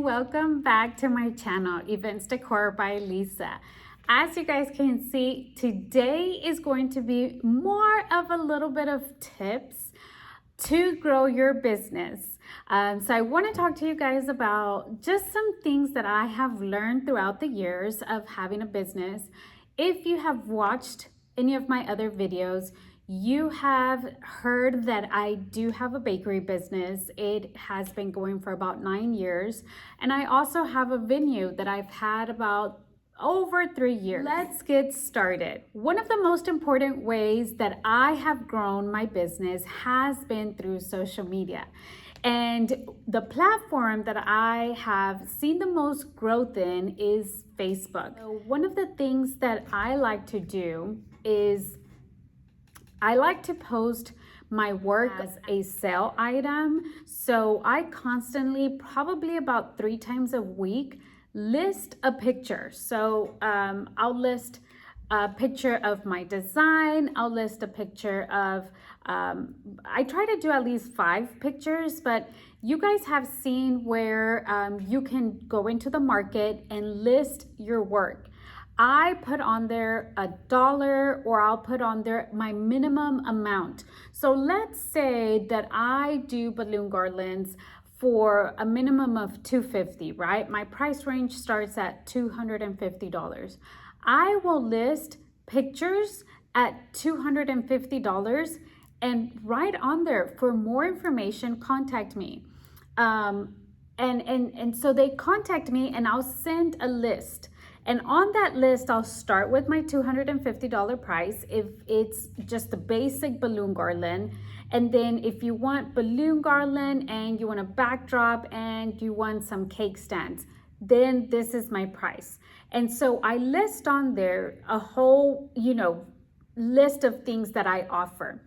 welcome back to my channel, Events Decor by Liza. As you guys can see, today is going to be more of a little bit of tips to grow your business. So I want to talk to you guys about just some things that I have learned throughout the years of having a business. If you have watched any of my other videos, you have heard that I do have a bakery business. It has been going for about 9 years. And I also have a venue that I've had about over 3 years. Let's get started. One of the most important ways that I have grown my business has been through social media. And the platform that I have seen the most growth in is Facebook. So one of the things that I like to do is I like to post my work as a sale item. So I constantly, probably about 3 times a week, list a picture. So I'll list a picture of my design. I'll list a picture of, I try to do at least 5 pictures, but you guys have seen where you can go into the market and list your work. I put on there $1 or I'll put on there my minimum amount. So let's say that I do balloon garlands for a minimum of $250, right? My price range starts at $250. I will list pictures at $250 and right on there, for more information, contact me. And so they contact me and I'll send a list. And on that list, I'll start with my $250 price if it's just the basic balloon garland. And then if you want balloon garland and you want a backdrop and you want some cake stands, then this is my price. And so I list on there a whole, list of things that I offer.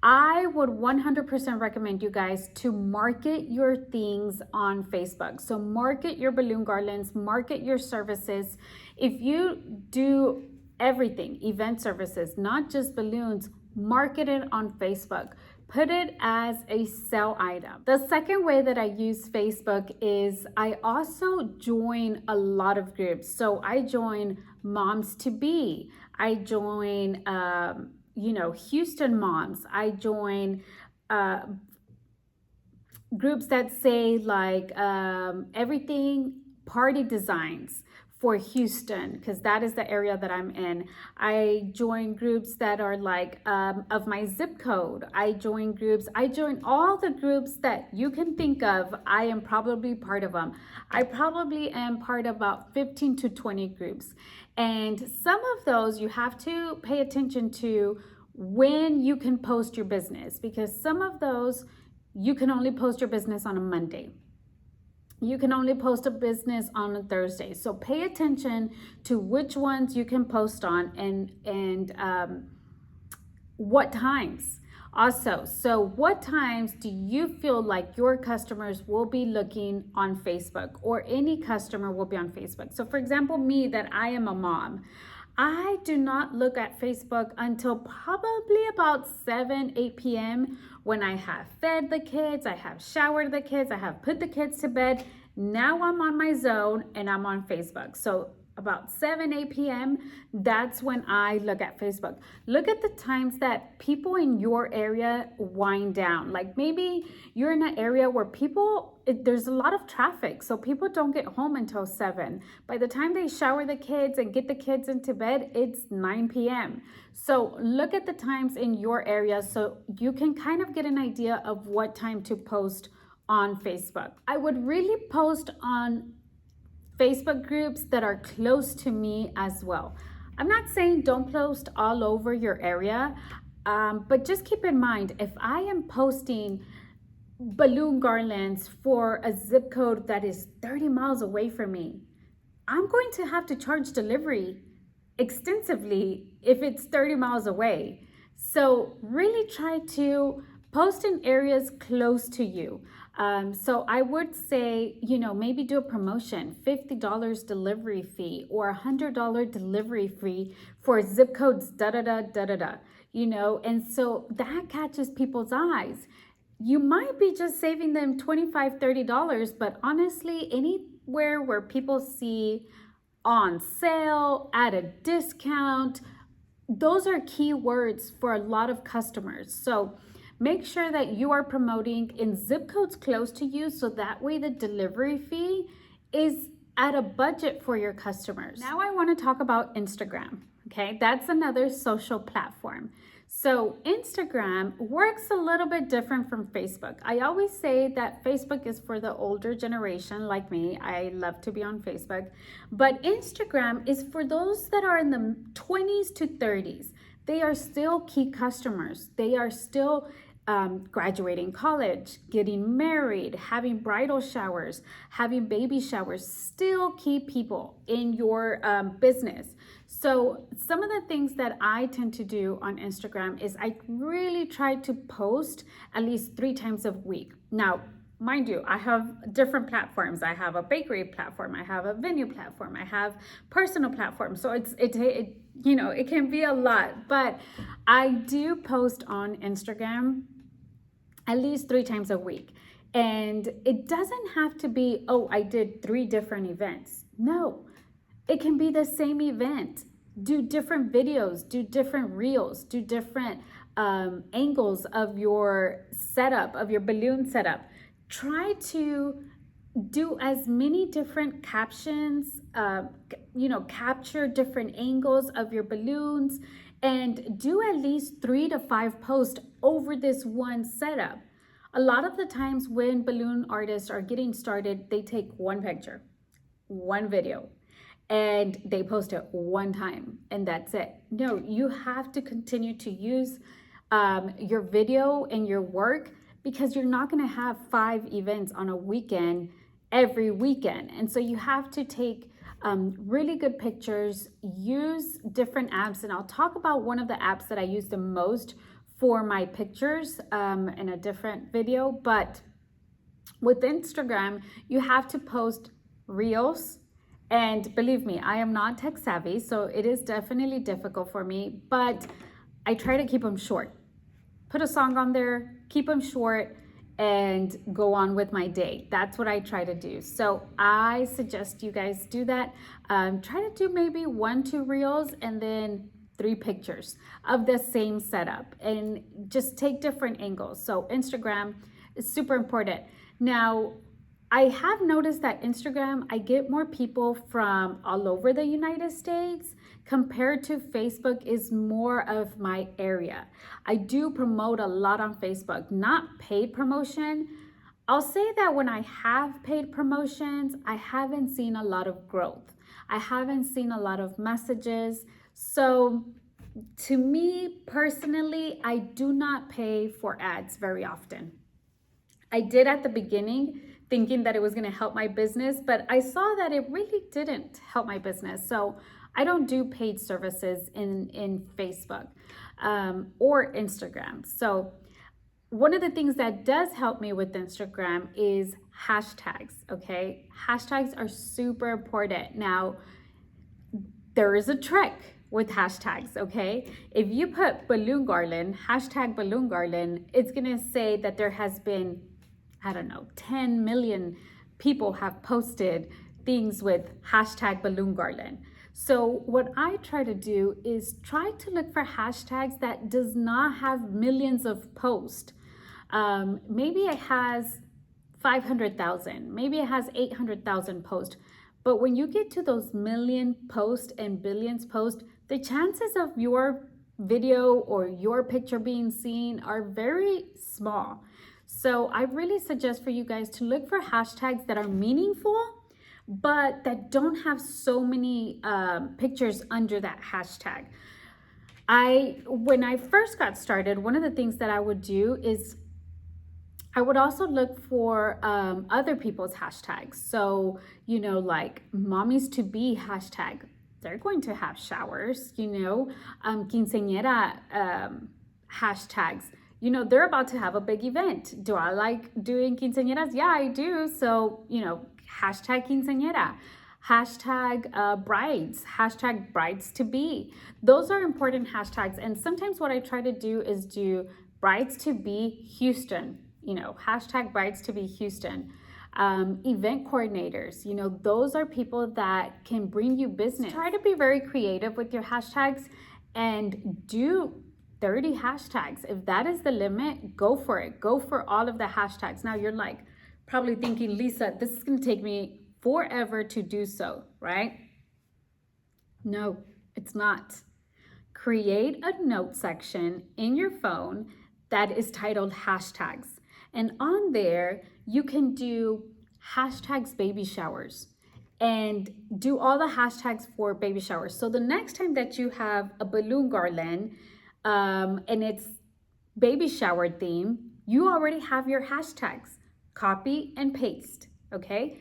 I would 100% recommend you guys to market your things on Facebook. So market your balloon garlands, market your services. If you do everything, event services, not just balloons, market it on Facebook. Put it as a sell item. The second way that I use Facebook is I also join a lot of groups. So I join Moms to Be. I join Houston Moms. I join groups that say like everything party designs for Houston, because that is the area that I'm in. I join groups that are like of my zip code. I join all the groups that you can think of. I am probably part of them. I probably am part of about 15 to 20 groups. And some of those you have to pay attention to when you can post your business, because some of those you can only post your business on a Monday. You can only post a business on a Thursday. So pay attention to which ones you can post on and what times. Also, so what times do you feel like your customers will be looking on Facebook, or any customer will be on Facebook? So for example, me, that I am a mom, I do not look at Facebook until probably about 8 p.m. when I have fed the kids, I have showered the kids, I have put the kids to bed. Now I'm on my zone and I'm on Facebook. So about 8 p.m., that's when I look at Facebook. Look at the times that people in your area wind down. Like maybe you're in an area where there's a lot of traffic, so people don't get home until 7. By the time they shower the kids and get the kids into bed, it's 9 p.m. So look at the times in your area so you can kind of get an idea of what time to post on Facebook. I would really post on Facebook groups that are close to me as well. I'm not saying don't post all over your area, but just keep in mind, if I am posting balloon garlands for a zip code that is 30 miles away from me, I'm going to have to charge delivery extensively if it's 30 miles away. So really try to post in areas close to you. So I would say, maybe do a promotion, $50 delivery fee or $100 delivery fee for zip codes, and so that catches people's eyes. You might be just saving them $25, $30, but honestly, any everywhere where people see on sale, at a discount. Those are keywords for a lot of customers. So make sure that you are promoting in zip codes close to you, so that way the delivery fee is at a budget for your customers. Now I want to talk about Instagram. Okay, that's another social platform. So Instagram works a little bit different from Facebook. I always say that Facebook is for the older generation like me. I love to be on Facebook. But Instagram is for those that are in the 20s to 30s. They are still key customers. They are still graduating college, getting married, having bridal showers, having baby showers, still key people in your business. So some of the things that I tend to do on Instagram is I really try to post at least 3 times a week. Now, mind you, I have different platforms. I have a bakery platform, I have a venue platform, I have personal platforms. So it can be a lot, but I do post on Instagram at least 3 times a week. And it doesn't have to be, oh, I did 3 different events. No, it can be the same event. Do different videos, do different reels, do different angles of your setup, of your balloon setup. Try to do as many different captions, capture different angles of your balloons, and do at least 3 to 5 posts over this one setup. A lot of the times when balloon artists are getting started, they take one picture, one video, and they post it one time, and that's it. No, you have to continue to use your video and your work, because you're not going to have 5 events on a weekend every weekend. And so you have to take really good pictures, use different apps. And I'll talk about one of the apps that I use the most for my pictures in a different video. But with Instagram, you have to post reels. And believe me, I am not tech savvy, so it is definitely difficult for me, but I try to keep them short. Put a song on there, keep them short, and go on with my day. That's what I try to do. So I suggest you guys do that. Try to do maybe 1-2 reels and then 3 pictures of the same setup, and just take different angles. So Instagram is super important. Now, I have noticed that Instagram, I get more people from all over the United States compared to Facebook is more of my area. I do promote a lot on Facebook, not paid promotion. I'll say that when I have paid promotions, I haven't seen a lot of growth. I haven't seen a lot of messages. So to me personally, I do not pay for ads very often. I did at the beginning, thinking that it was going to help my business, but I saw that it really didn't help my business. So I don't do paid services in Facebook or Instagram. So one of the things that does help me with Instagram is hashtags, okay? Hashtags are super important. Now, there is a trick with hashtags, okay? If you put balloon garland, hashtag balloon garland, it's gonna say that there has been, I don't know, 10 million people have posted things with hashtag balloon garland. So what I try to do is try to look for hashtags that does not have millions of posts. Maybe it has 500,000, maybe it has 800,000 posts. But when you get to those million posts and billions posts, the chances of your video or your picture being seen are very small. So I really suggest for you guys to look for hashtags that are meaningful, but that don't have so many pictures under that hashtag. When I first got started, one of the things that I would do is I would also look for other people's hashtags. So, like mommies to be hashtag, they're going to have showers, quinceañera hashtags. They're about to have a big event. Do I like doing quinceañeras? Yeah, I do. So, hashtag quinceañera, hashtag brides, hashtag brides to be. Those are important hashtags. And sometimes what I try to do is do brides to be Houston, hashtag brides to be Houston. event coordinators. You know, those are people that can bring you business. Try to be very creative with your hashtags and do 30 hashtags. If that is the limit, go for it. Go for all of the hashtags. Now you're like probably thinking, Lisa, this is going to take me forever to do so, right? No, it's not. Create a note section in your phone that is titled hashtags. And on there, you can do hashtags baby showers and do all the hashtags for baby showers. So the next time that you have a balloon garland and it's baby shower theme, you already have your hashtags. Copy and paste, okay?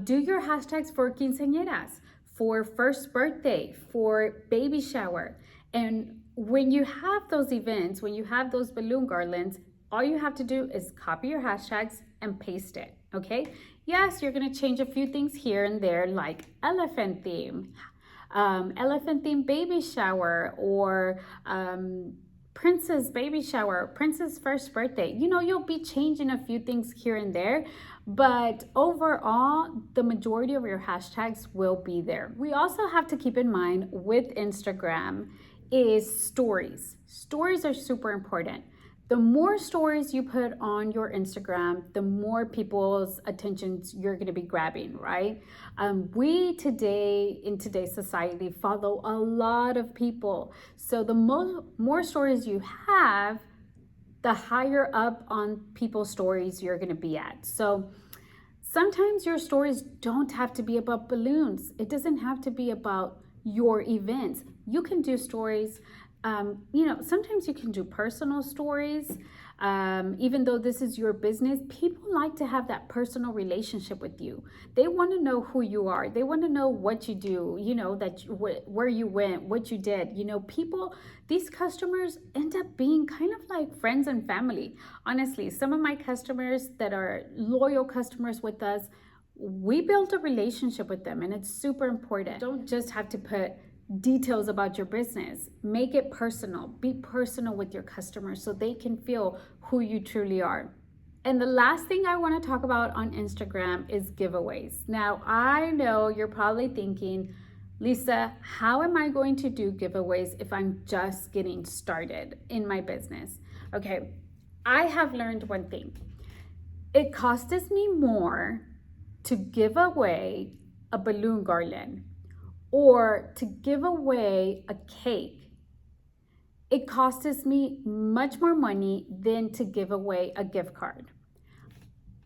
Do your hashtags for quinceañeras, for first birthday, for baby shower. And when you have those events, when you have those balloon garlands, all you have to do is copy your hashtags and paste it, okay? Yes, you're gonna change a few things here and there, like elephant theme baby shower, or princess baby shower, princess first birthday. You know, you'll be changing a few things here and there, but overall, the majority of your hashtags will be there. We also have to keep in mind with Instagram is stories. Stories are super important. The more stories you put on your Instagram, the more people's attentions you're going to be grabbing, right? We today, in today's society, follow a lot of people. So the more stories you have, the higher up on people's stories you're going to be at. So sometimes your stories don't have to be about balloons. It doesn't have to be about your events. You can do stories. Sometimes you can do personal stories. Even though this is your business, people like to have that personal relationship with you. They want to know who you are. They want to know what you do, where you went, what you did. These customers end up being kind of like friends and family. Honestly, some of my customers that are loyal customers with us, we built a relationship with them, and it's super important. Don't just have to put details about your business. Make it personal. Be personal with your customers so they can feel who you truly are. And the last thing I want to talk about on Instagram is giveaways. Now, I know you're probably thinking, Lisa, how am I going to do giveaways if I'm just getting started in my business? Okay, I have learned one thing. It costs me more to give away a balloon garland or to give away a cake. It costs me much more money than to give away a gift card.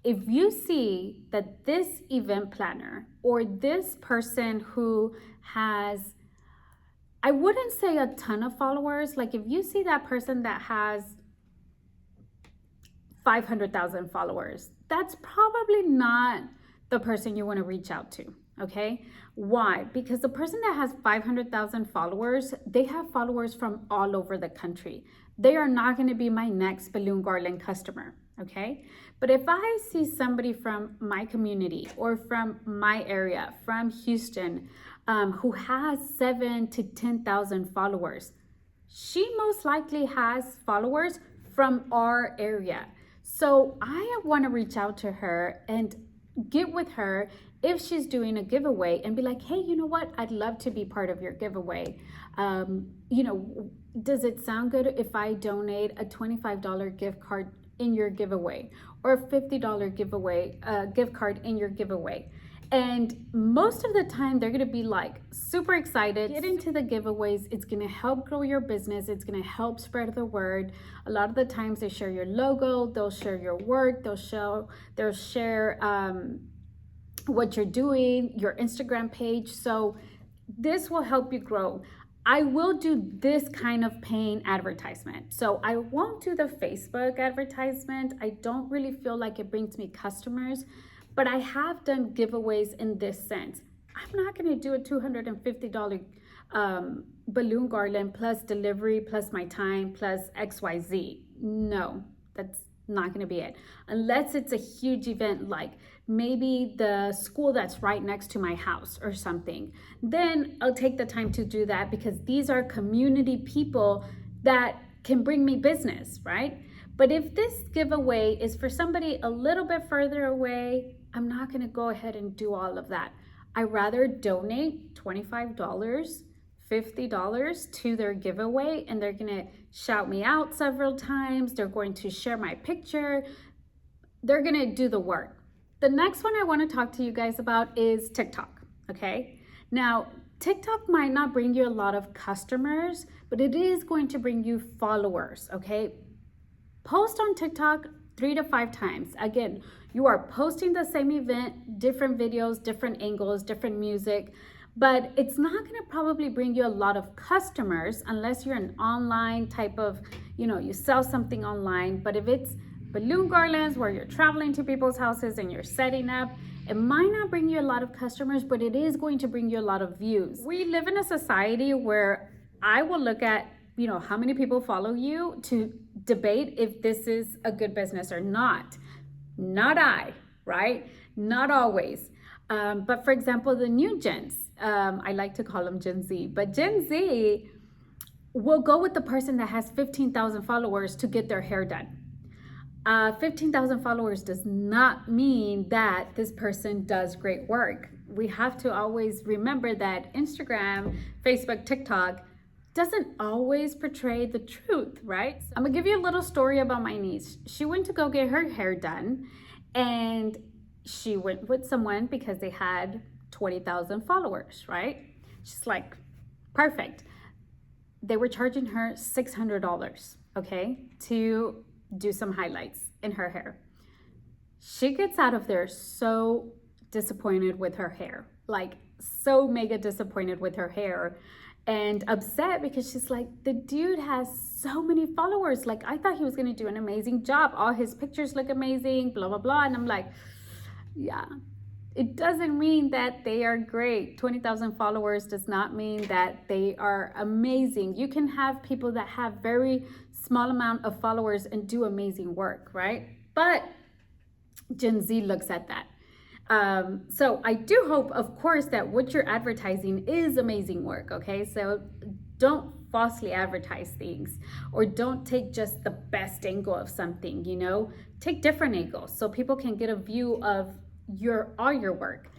If you see that this event planner or this person who has, I wouldn't say a ton of followers, like if you see that person that has 500,000 followers, that's probably not the person you want to reach out to. Okay, why? Because the person that has 500,000 followers, they have followers from all over the country. They are not going to be my next balloon garland customer. Okay, but if I see somebody from my community or from my area, from Houston, who has 7,000 to 10,000 followers, she most likely has followers from our area. So I want to reach out to her and get with her if she's doing a giveaway and be like, hey, you know what? I'd love to be part of your giveaway. Does it sound good if I donate a $25 gift card in your giveaway or a $50 gift card in your giveaway? And most of the time, they're gonna be like super excited. Get into the giveaways. It's gonna help grow your business. It's gonna help spread the word. A lot of the times they share your logo, they'll share your work, they'll share what you're doing, your Instagram page. So this will help you grow. I will do this kind of paying advertisement. So I won't do the Facebook advertisement. I don't really feel like it brings me customers, but I have done giveaways in this sense. I'm not going to do a $250 balloon garland plus delivery plus my time plus XYZ. No, that's not going to be it. Unless it's a huge event like maybe the school that's right next to my house or something. Then I'll take the time to do that because these are community people that can bring me business, right? But if this giveaway is for somebody a little bit further away, I'm not going to go ahead and do all of that. I rather donate $25, $50 to their giveaway, and they're going to shout me out several times. They're going to share my picture. They're going to do the work. The next one I want to talk to you guys about is TikTok, okay? Now, TikTok might not bring you a lot of customers, but it is going to bring you followers, okay? Post on TikTok 3 to 5 times. Again, you are posting the same event, different videos, different angles, different music, but it's not going to probably bring you a lot of customers unless you're an online type of, you sell something online. But if it's balloon garlands where you're traveling to people's houses and you're setting up, it might not bring you a lot of customers, but it is going to bring you a lot of views. We live in a society where I will look at, how many people follow you to debate if this is a good business or not. Not I, right? Not always. But for example, the new gens, I like to call them Gen Z, but Gen Z will go with the person that has 15,000 followers to get their hair done. 15,000 followers does not mean that this person does great work. We have to always remember that Instagram, Facebook, TikTok doesn't always portray the truth, right? I'm gonna give you a little story about my niece. She went to go get her hair done, and she went with someone because they had 20,000 followers, right? She's like, perfect. They were charging her $600, okay, to do some highlights in her hair. She gets out of there so disappointed with her hair, like so mega disappointed with her hair and upset because she's like, the dude has so many followers. Like, I thought he was gonna do an amazing job. All his pictures look amazing, blah, blah, blah. And I'm like, yeah, it doesn't mean that they are great. 20,000 followers does not mean that they are amazing. You can have people that have very small amount of followers and do amazing work, right? But Gen Z looks at that. So I do hope, of course, that what you're advertising is amazing work, okay? So don't falsely advertise things, or don't take just the best angle of something, Take different angles so people can get a view of all your work.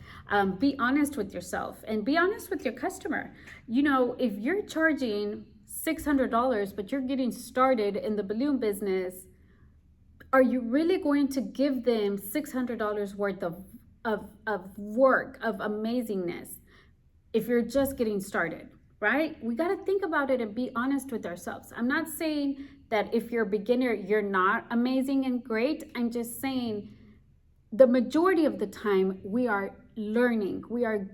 Be honest with yourself and be honest with your customer. If you're charging $600, but you're getting started in the balloon business, are you really going to give them $600 worth of work, of amazingness, if you're just getting started, right? We got to think about it and be honest with ourselves. I'm not saying that if you're a beginner, you're not amazing and great. I'm just saying the majority of the time we are learning. We are,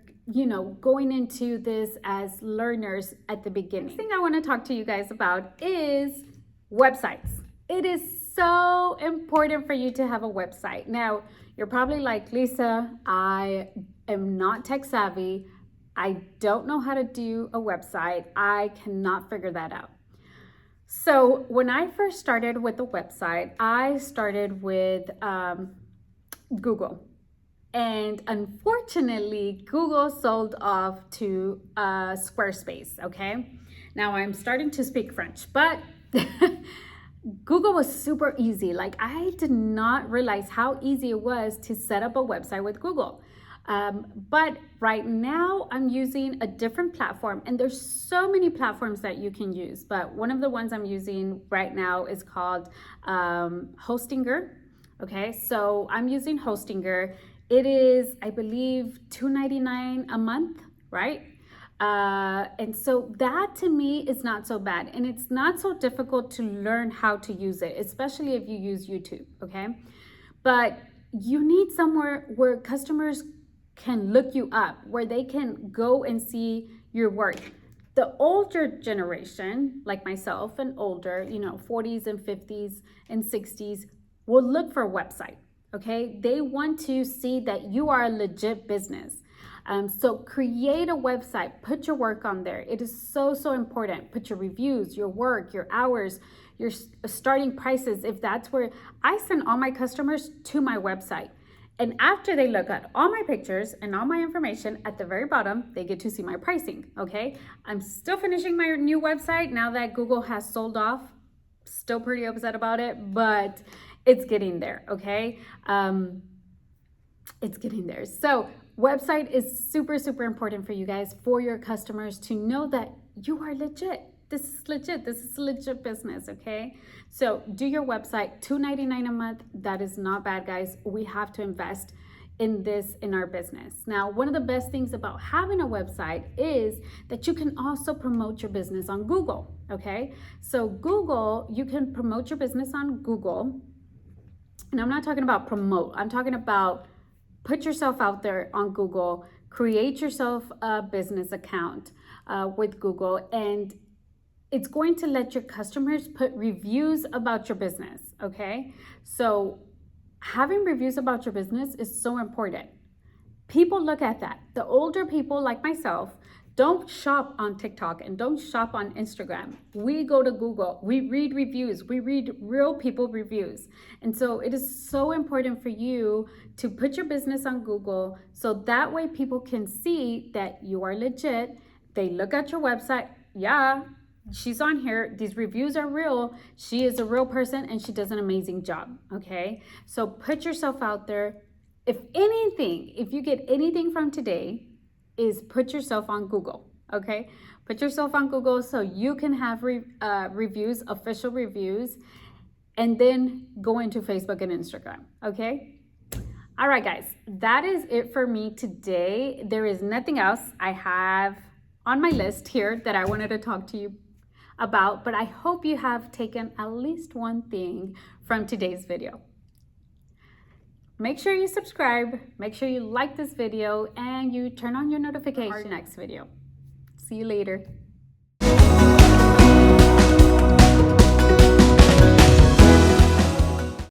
going into this as learners at the beginning. The thing I want to talk to you guys about is websites. It is so important for you to have a website. Now, you're probably like, Lisa, I am not tech savvy. I don't know how to do a website. I cannot figure that out. So when I first started with the website, I started with Google. And unfortunately, Google sold off to Squarespace, okay? Now I'm starting to speak French, but Google was super easy. Like, I did not realize how easy it was to set up a website with Google. But right now I'm using a different platform, and there's so many platforms that you can use. But one of the ones I'm using right now is called Hostinger. Okay, so I'm using Hostinger. It is, I believe, $2.99 a month, right? And so that to me is not so bad, and it's not so difficult to learn how to use it, especially if you use YouTube, okay? But you need somewhere where customers can look you up, where they can go and see your work. The older generation, like myself and older, 40s and 50s and 60s, will look for a website, okay? They want to see that you are a legit business. So create a website, put your work on there. It is so, so important. Put your reviews, your work, your hours, your starting prices. If that's where I send all my customers to my website. And after they look at all my pictures and all my information, at the very bottom, they get to see my pricing, okay? I'm still finishing my new website now that Google has sold off still pretty upset about it, but it's getting there, okay? It's getting there. So website is super, super important for you guys, for your customers to know that you are legit. This is legit. This is a legit business, okay? So do your website, $2.99 a month. That is not bad, guys. We have to invest in this in our business. Now, one of the best things about having a website is that you can also promote your business on Google, okay? So Google, you can promote your business on Google. And I'm not talking about promote. I'm talking about put yourself out there on Google, create yourself a business account with Google, and it's going to let your customers put reviews about your business, okay? So having reviews about your business is so important. People look at that. The older people like myself don't shop on TikTok and don't shop on Instagram. We go to Google, we read reviews, we read real people reviews. And so it is so important for you to put your business on Google so that way people can see that you are legit. They look at your website, yeah, she's on here, these reviews are real, she is a real person and she does an amazing job, okay? So put yourself out there. If anything, if you get anything from today, is put yourself on Google, okay? Put yourself on Google so you can have reviews, official reviews, and then go into Facebook and Instagram, okay? All right, guys, that is it for me today. There is nothing else I have on my list here that I wanted to talk to you about, but I hope you have taken at least one thing from today's video. Make sure you subscribe, make sure you like this video, and you turn on your notifications for our next video. See you later.